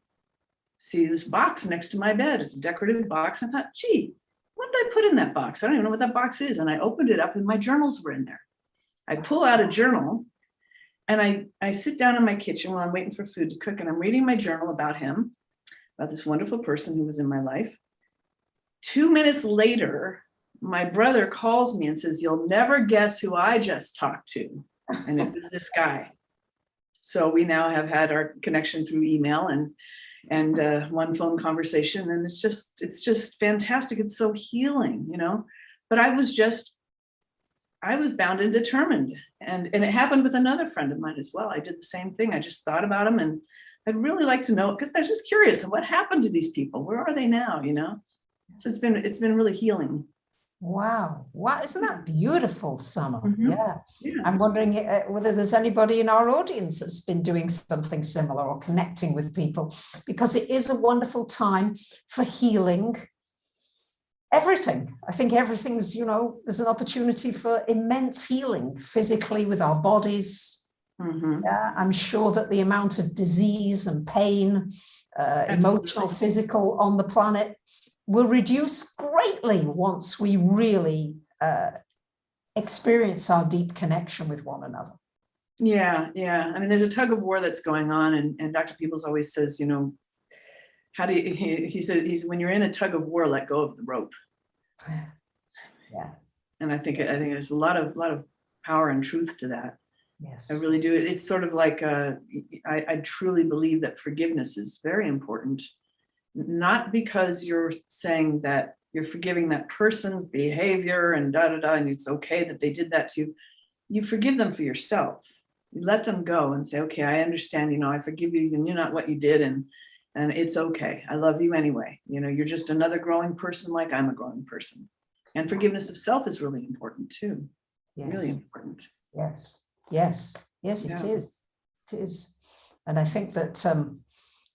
see this box next to my bed. It's a decorative box. I thought, gee, what did I put in that box? I don't even know what that box is. And I opened it up, and my journals were in there. I pull out a journal, and I sit down in my kitchen while I'm waiting for food to cook, and I'm reading my journal about him, about this wonderful person who was in my life. 2 minutes later, my brother calls me and says, you'll never guess who I just talked to. And it was this guy. So we now have had our connection through email and one phone conversation. And it's just fantastic. It's so healing, but I was bound and determined. And it happened with another friend of mine as well. I did the same thing. I just thought about him, and I'd really like to know, because I was just curious, what happened to these people? Where are they now? So it's been really healing. Wow. Isn't that beautiful, Summer? Yeah. I'm wondering whether there's anybody in our audience that's been doing something similar or connecting with people, because it is a wonderful time for healing everything. I think everything's, there's an opportunity for immense healing physically with our bodies. Yeah, I'm sure that the amount of disease and pain, emotional, physical on the planet will reduce greatly once we really experience our deep connection with one another. Yeah. There's a tug of war that's going on, and Dr. Peebles always says, how do you, he said, when you're in a tug of war, let go of the rope. Yeah. And I think there's a lot of power and truth to that. Yes. I really do. It's sort of like, I truly believe that forgiveness is very important. Not because you're saying that you're forgiving that person's behavior and and it's okay that they did that to you. You forgive them for yourself. You let them go and say, okay, I understand, I forgive you, and you're not what you did, and it's okay. I love you anyway. You're just another growing person like I'm a growing person. And forgiveness of self is really important too. Really important. Yes, yes, yes, Yeah. it is. It is. And I think that,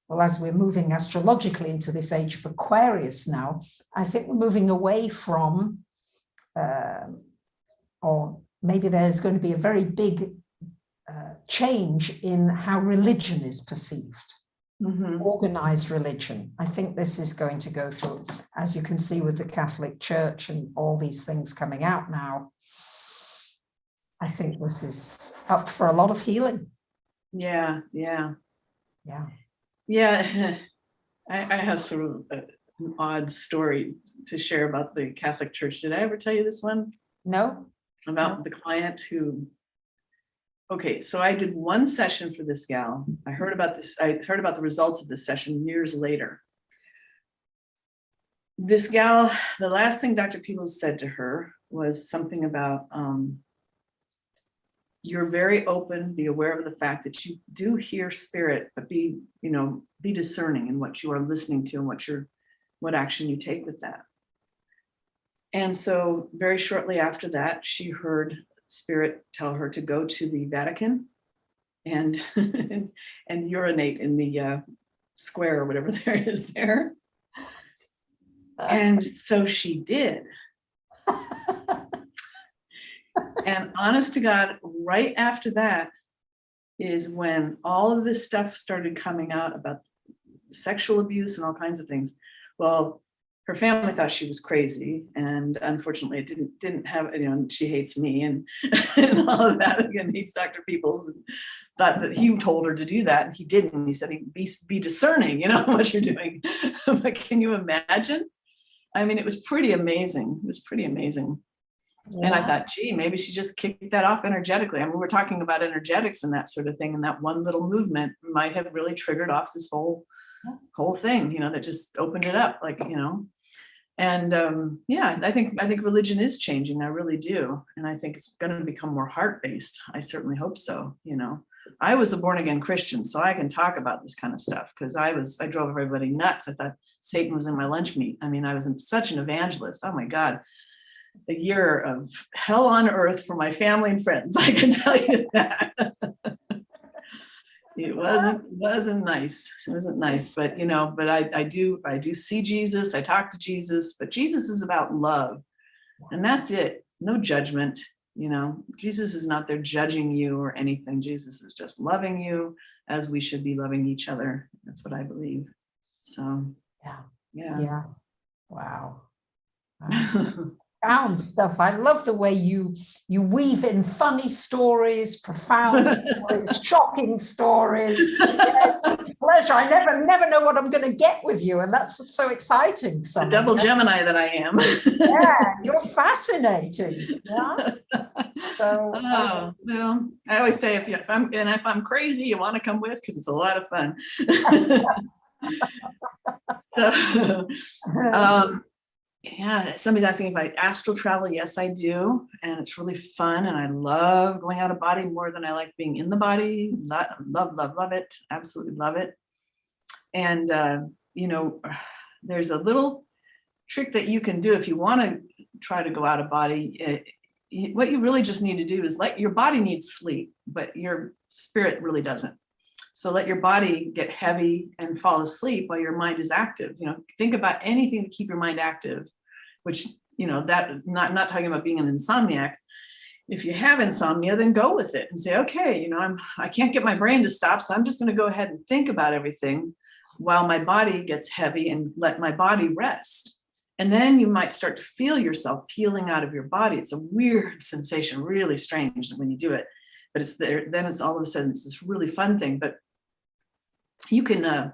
well, as we're moving astrologically into this age of Aquarius now, I think we're moving away from, or maybe there's going to be a very big change in how religion is perceived. Organized religion. I think this is going to go through, as you can see with the Catholic Church and all these things coming out now. I think this is up for a lot of healing. Yeah. I have sort of an odd story to share about the Catholic Church. Did I ever tell you this one? No. About the client who, okay, so I did one session for this gal. I heard about the results of this session years later. This gal, the last thing Dr. Peebles said to her was something about, you're very open, be aware of the fact that you do hear spirit, but be discerning in what you are listening to and what action you take with that. And so very shortly after that, she heard spirit tell her to go to the Vatican and and urinate in the square or whatever there is there. And so she did. And honest to God, right after that is when all of this stuff started coming out about sexual abuse and all kinds of things. Well, her family thought she was crazy, and unfortunately it didn't have, she hates me and, and all of that. Again, hates Dr. Peebles, and thought that he told her to do that, and he didn't. He said, be discerning, what you're doing. But can you imagine? I mean, it was pretty amazing. It was pretty amazing. Yeah. And I thought, gee, maybe she just kicked that off energetically. I mean, we're talking about energetics and that sort of thing, and that one little movement might have really triggered off this whole thing, that just opened it up, And I think religion is changing. I really do, and I think it's going to become more heart-based. I certainly hope so. I was a born-again Christian, so I can talk about this kind of stuff because I drove everybody nuts. I thought Satan was in my lunch meat. I mean, I was such an evangelist. Oh my God. A year of hell on earth for my family and friends. I can tell you that. It wasn't nice. It wasn't nice, but but I do see Jesus. I talk to Jesus, but Jesus is about love, and that's it. No judgment. Jesus is not there judging you or anything. Jesus is just loving you as we should be loving each other. That's what I believe. So yeah. Wow. Profound stuff. I love the way you weave in funny stories, profound stories, shocking stories. Pleasure. I never know what I'm going to get with you, and that's so exciting. The double Gemini that I am. Yeah, you're fascinating. Yeah. So, well, I always say if I'm crazy, you want to come with because it's a lot of fun. Yeah, somebody's asking if I astral travel. Yes, I do. And it's really fun. And I love going out of body more than I like being in the body. Love it. Absolutely love it. And, there's a little trick that you can do if you want to try to go out of body. What you really just need to do is your body needs sleep, but your spirit really doesn't. So let your body get heavy and fall asleep while your mind is active. Think about anything to keep your mind active, which, that not talking about being an insomniac. If you have insomnia, then go with it and say, okay, I can't get my brain to stop. So I'm just going to go ahead and think about everything while my body gets heavy and let my body rest. And then you might start to feel yourself peeling out of your body. It's a weird sensation, really strange when you do it, but it's there. Then it's all of a sudden, it's this really fun thing, but you can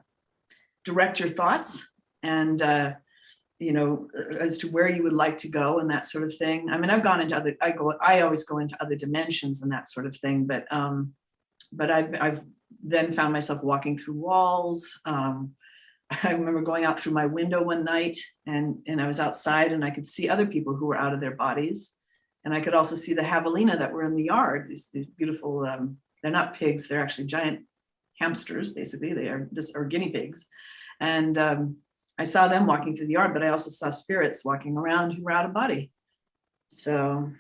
direct your thoughts and, as to where you would like to go and that sort of thing. I mean, I've gone into I always go into other dimensions and that sort of thing, but I've then found myself walking through walls. I remember going out through my window one night and I was outside and I could see other people who were out of their bodies. And I could also see the javelina that were in the yard, these beautiful, they're not pigs, they're actually giant hamsters, basically. They are or guinea pigs. And I saw them walking through the yard, but I also saw spirits walking around who were out of body. So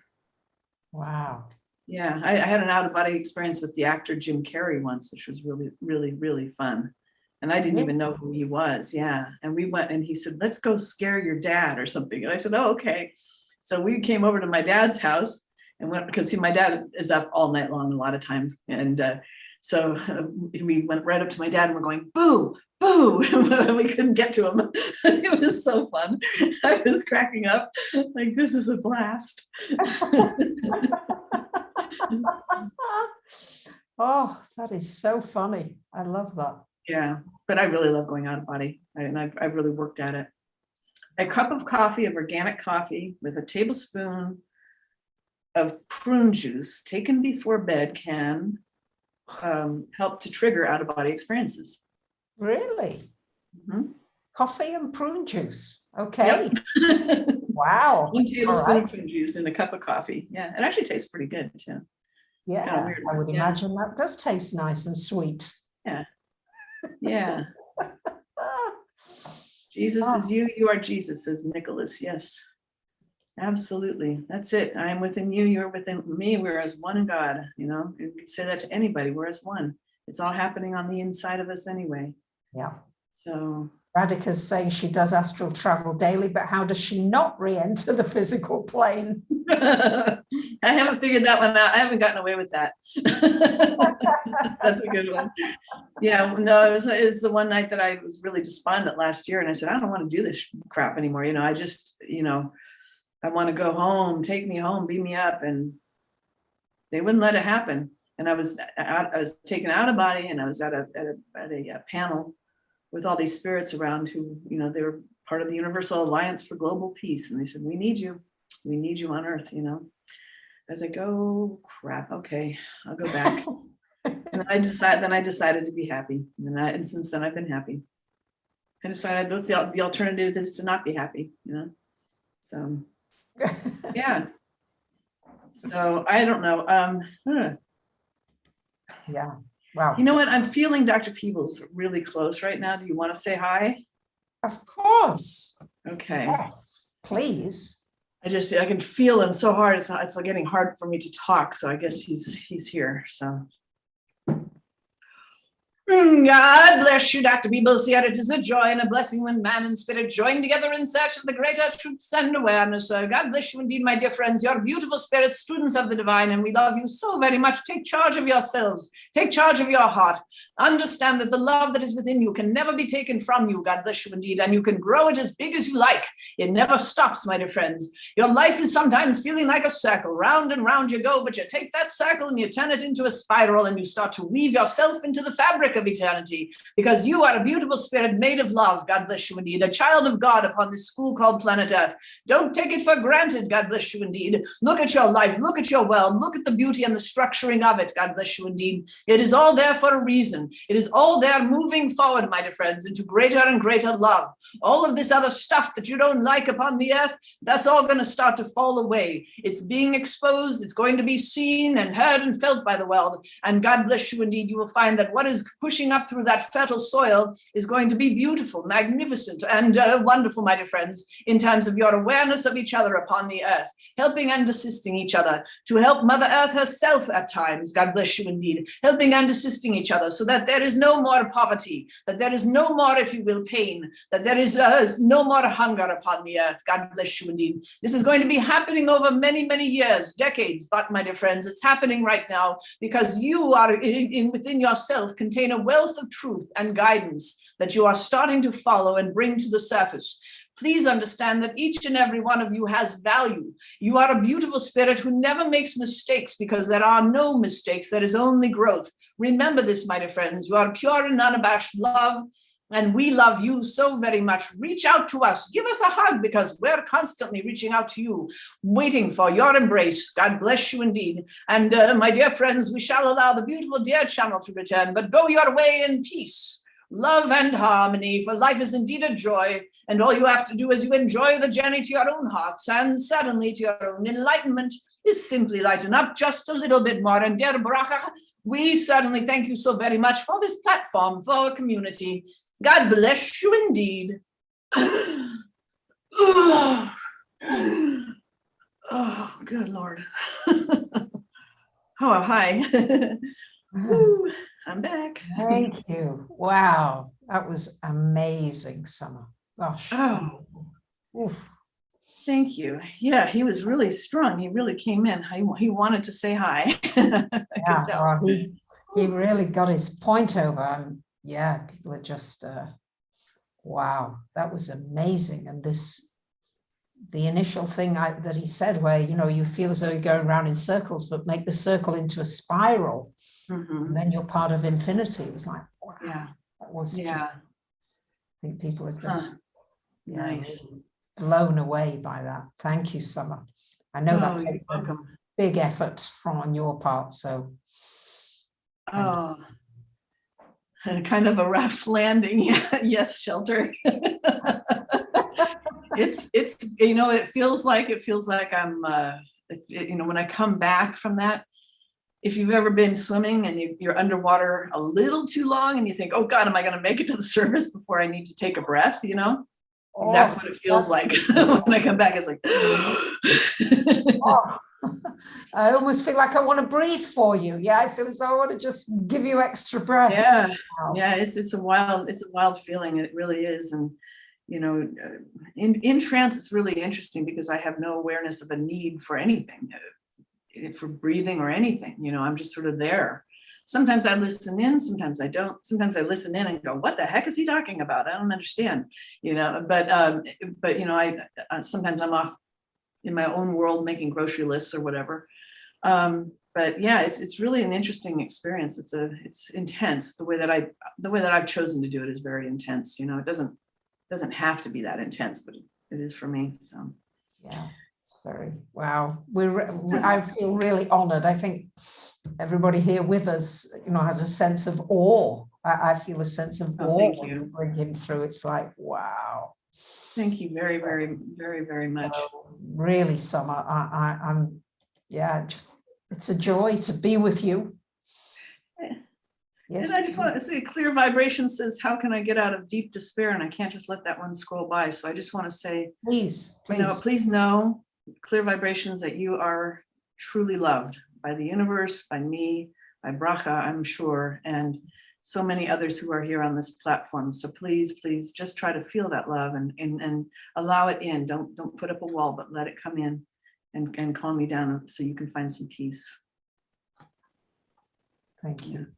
Wow. Yeah, I had an out-of-body experience with the actor Jim Carrey once, which was really, really, really fun. And I didn't even know who he was. Yeah. And we went and he said, let's go scare your dad or something. And I said, oh, okay. So we came over to my dad's house and went, because see, my dad is up all night long a lot of times. And so we went right up to my dad and we're going, boo, boo. We couldn't get to him. It was so fun. I was cracking up like, this is a blast. Oh, that is so funny. I love that. Yeah, but I really love going out of body, and I've really worked at it. A cup of coffee, of organic coffee, with a tablespoon of prune juice taken before bed can help to trigger out of body experiences. Really? Mm-hmm. Coffee and prune juice. Okay. Yep. Wow. 1 tablespoon of prune juice in a cup of coffee. Yeah, it actually tastes pretty good too. Yeah, Kind of weird, I would yeah. imagine that does taste nice and sweet. Yeah. Yeah. Jesus is you, you are Jesus, says Nicholas. Yes, absolutely. That's it. I am within you, you're within me. We're as one in God. You know, you could say that to anybody. We're as one. It's all happening on the inside of us anyway. Yeah. So Radhika's saying she does astral travel daily, but how does she not re-enter the physical plane? I haven't figured that one out. I haven't gotten away with that. That's a good one. Yeah, no, it was the one night that I was really despondent last year, and I said, I don't want to do this crap anymore. You know, I just, you know, I want to go home, take me home, beam me up, and they wouldn't let it happen. And I was taken out of body, and I was at a panel with all these spirits around who, you know, they were part of the Universal Alliance for Global Peace, and they said, we need you on Earth. You know, I was like, oh crap, okay, I'll go back. And I decided to be happy, and since then I've been happy. I decided what's the alternative is to not be happy, you know. So yeah. So I don't know. Yeah. Wow. You know what? I'm feeling Dr. Peebles really close right now. Do you want to say hi? Of course. Okay. Yes, please. I can feel him so hard. It's like getting hard for me to talk. So I guess he's here. So. God bless you, Dr. Peebles. Yet it is a joy and a blessing when man and spirit join together in search of the greater truths and awareness. God bless you indeed, my dear friends. You're beautiful spirits, students of the divine, and we love you so very much. Take charge of yourselves. Take charge of your heart. Understand that the love that is within you can never be taken from you. God bless you indeed. And you can grow it as big as you like. It never stops, my dear friends. Your life is sometimes feeling like a circle. Round and round you go, but you take that circle and you turn it into a spiral, and you start to weave yourself into the fabric of eternity, because you are a beautiful spirit made of love. God bless you indeed. A child of God upon this school called planet Earth. Don't take it for granted. God bless you indeed. Look at your life. Look at your world. Look at the beauty and the structuring of it. God bless you indeed. It is all there for a reason. It is all there moving forward, my dear friends, into greater and greater love. All of this other stuff that you don't like upon the earth, that's all going to start to fall away. It's being exposed. It's going to be seen and heard and felt by the world. And God bless you indeed. You will find that what is pushing up through that fertile soil is going to be beautiful, magnificent, and wonderful, my dear friends, in terms of your awareness of each other upon the earth, helping and assisting each other to help Mother Earth herself at times. God bless you indeed. Helping and assisting each other so that there is no more poverty, that there is no more, if you will, pain, that there is no more hunger upon the earth. God bless you indeed. This is going to be happening over many, many years, decades, but my dear friends, it's happening right now because you are within yourself contain a wealth of truth and guidance that you are starting to follow and bring to the surface. Please understand that each and every one of you has value. You are a beautiful spirit who never makes mistakes, because there are no mistakes. There is only growth. Remember this, my dear friends. You are pure and unabashed love, and we love you so very much. Reach out to us. Give us a hug, because we're constantly reaching out to you, waiting for your embrace. God bless you indeed. And my dear friends, we shall allow the beautiful dear channel to return, but go your way in peace, love, and harmony, for life is indeed a joy. And all you have to do as you enjoy the journey to your own hearts and suddenly to your own enlightenment is simply lighten up just a little bit more. And dear Bracha, we certainly thank you so very much for this platform, for our community. God bless you indeed. Oh, good Lord. Oh, hi. Woo, I'm back. Thank you. Wow, that was amazing, Summer. Gosh. Oh, Oof. thank you. Yeah, he was really strong. He really came in. He wanted to say hi. I Yeah, could tell. well, he really got his point over. And yeah, people are just, wow, that was amazing. And the initial thing that he said, where, you feel as though you're going around in circles, but make the circle into a spiral. And then you're part of infinity. It was like, wow, Yeah. that was Yeah. just, I think people are just Nice. really blown away by that. Thank you, Summer. I know that You're takes a welcome. big effort from on your part. So Oh, kind of a rough landing. Yeah. Yes, Shelter. It's it feels like I'm when I come back from that, if you've ever been swimming and you're underwater a little too long and you think, oh God, am I going to make it to the surface before I need to take a breath? That's what it feels like when I come back. It's like, oh, I almost feel like I want to breathe for you. Yeah, I feel as though I want to just give you extra breath. Yeah, wow. Yeah, it's a wild feeling. It really is. And in trance, it's really interesting because I have no awareness of a need for anything, for breathing or anything. I'm just sort of there. Sometimes I listen in, sometimes I don't. Sometimes I listen in and go, what the heck is he talking about? I don't understand, but I sometimes I'm off in my own world making grocery lists or whatever. But yeah, it's really an interesting experience. It's intense. The way that I've chosen to do it is very intense. It doesn't have to be that intense, but it is for me. So yeah, it's very wow. I feel really honored. I think everybody here with us, has a sense of awe. I feel a sense of awe when you bring him through. It's like, wow. Thank you very, very, very, very much. Really, Summer. I'm just it's a joy to be with you. Yes. And I just want to say, clear vibration says, how can I get out of deep despair? And I can't just let that one scroll by. So I just want to say, please know, clear vibrations, that you are truly loved by the universe, by me, by Bracha, I'm sure, and so many others who are here on this platform. So please just try to feel that love and allow it in. Don't put up a wall, but let it come in and calm you down so you can find some peace. Thank you.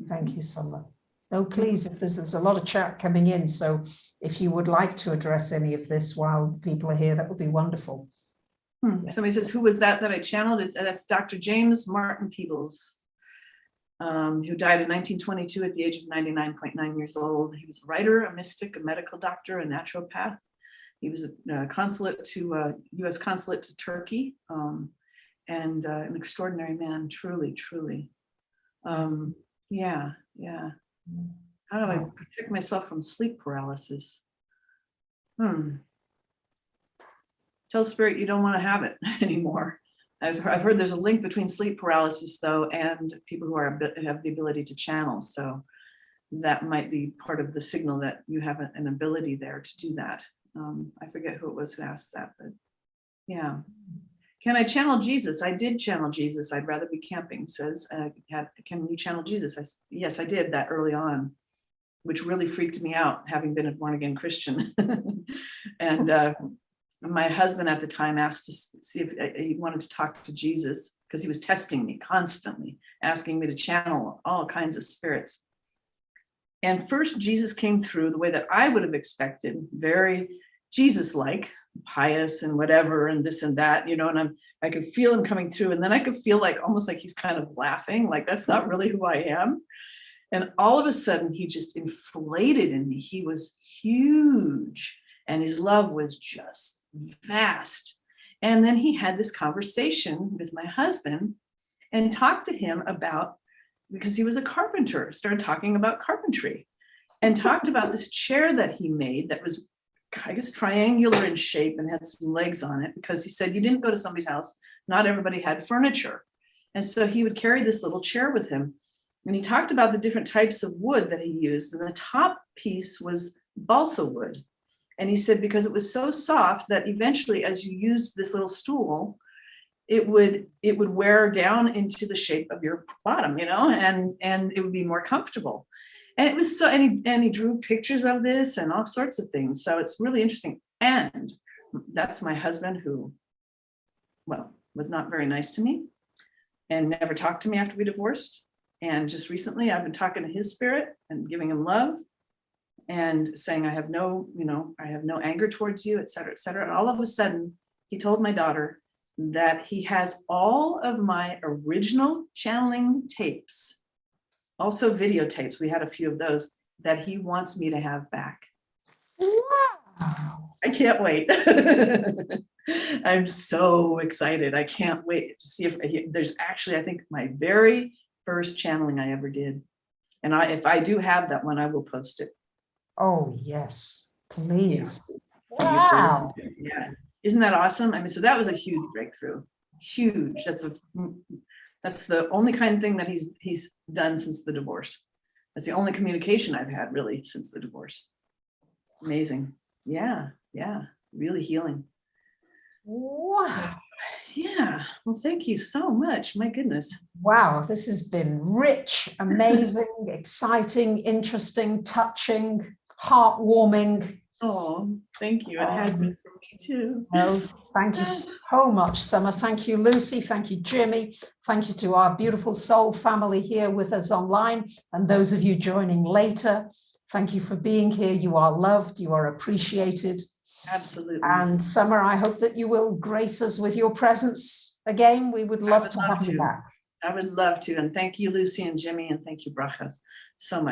Thank you, Summer. Oh, please, if there's a lot of chat coming in, so if you would like to address any of this while people are here, that would be wonderful. Somebody says, who was that I channeled? That's Dr. James Martin Peebles, who died in 1922 at the age of 99.9 years old. He was a writer, a mystic, a medical doctor, a naturopath. He was a consulate to U.S. consulate to Turkey, and an extraordinary man, truly. Yeah. How do I protect myself from sleep paralysis? Tell Spirit you don't want to have it anymore. I've heard there's a link between sleep paralysis, though, and people who have the ability to channel. So that might be part of the signal that you have an ability there to do that. I forget who it was who asked that, but yeah. Can I channel Jesus? I did channel Jesus. I'd rather be camping, says. Can you channel Jesus? Yes, I did that early on, which really freaked me out, having been a born-again Christian. And my husband at the time asked to see if he wanted to talk to Jesus, because he was testing me constantly, asking me to channel all kinds of spirits. And first, Jesus came through the way that I would have expected, very Jesus-like, pious and whatever, and this and that, and I could feel him coming through. And then I could feel almost like he's kind of laughing, like that's not really who I am. And all of a sudden, he just inflated in me. He was huge, and his love was just vast. And then he had this conversation with my husband and talked to him about, because he was a carpenter, started talking about carpentry and talked about this chair that he made that was, I guess, triangular in shape and had some legs on it, because he said you didn't go to somebody's house, not everybody had furniture. And so he would carry this little chair with him. And he talked about the different types of wood that he used. And the top piece was balsa wood. And he said, because it was so soft that eventually, as you used this little stool, it would wear down into the shape of your bottom, and it would be more comfortable. And it was and he drew pictures of this and all sorts of things. So it's really interesting. And that's my husband, who, well, was not very nice to me and never talked to me after we divorced. And just recently I've been talking to his spirit and giving him love and saying, I have no anger towards you, et cetera, et cetera. And all of a sudden he told my daughter that he has all of my original channeling tapes, also videotapes. We had a few of those that he wants me to have back. Wow. I can't wait. I'm so excited. I can't wait to see if there's actually, I think, my very first channeling I ever did. And if I do have that one, I will post it. Oh, yes, please. Yeah. Wow. Yeah. Isn't that awesome? I mean, so that was a huge breakthrough. Huge. That's the only kind of thing that he's done since the divorce. That's the only communication I've had really since the divorce. Amazing. Yeah. Really healing. Wow. Yeah. Well, thank you so much. My goodness. Wow, this has been rich, amazing, exciting, interesting, touching, heartwarming. Oh, thank you. It has been for me too. Oh, thank you so much, Summer. Thank you, Lucy. Thank you, Jimmy. Thank you to our beautiful soul family here with us online, and those of you joining later. Thank you for being here. You are loved. You are appreciated. Absolutely. And Summer, I hope that you will grace us with your presence again. We would love to have you back. I would love to. And thank you, Lucy and Jimmy, and thank you, Brachas, so much.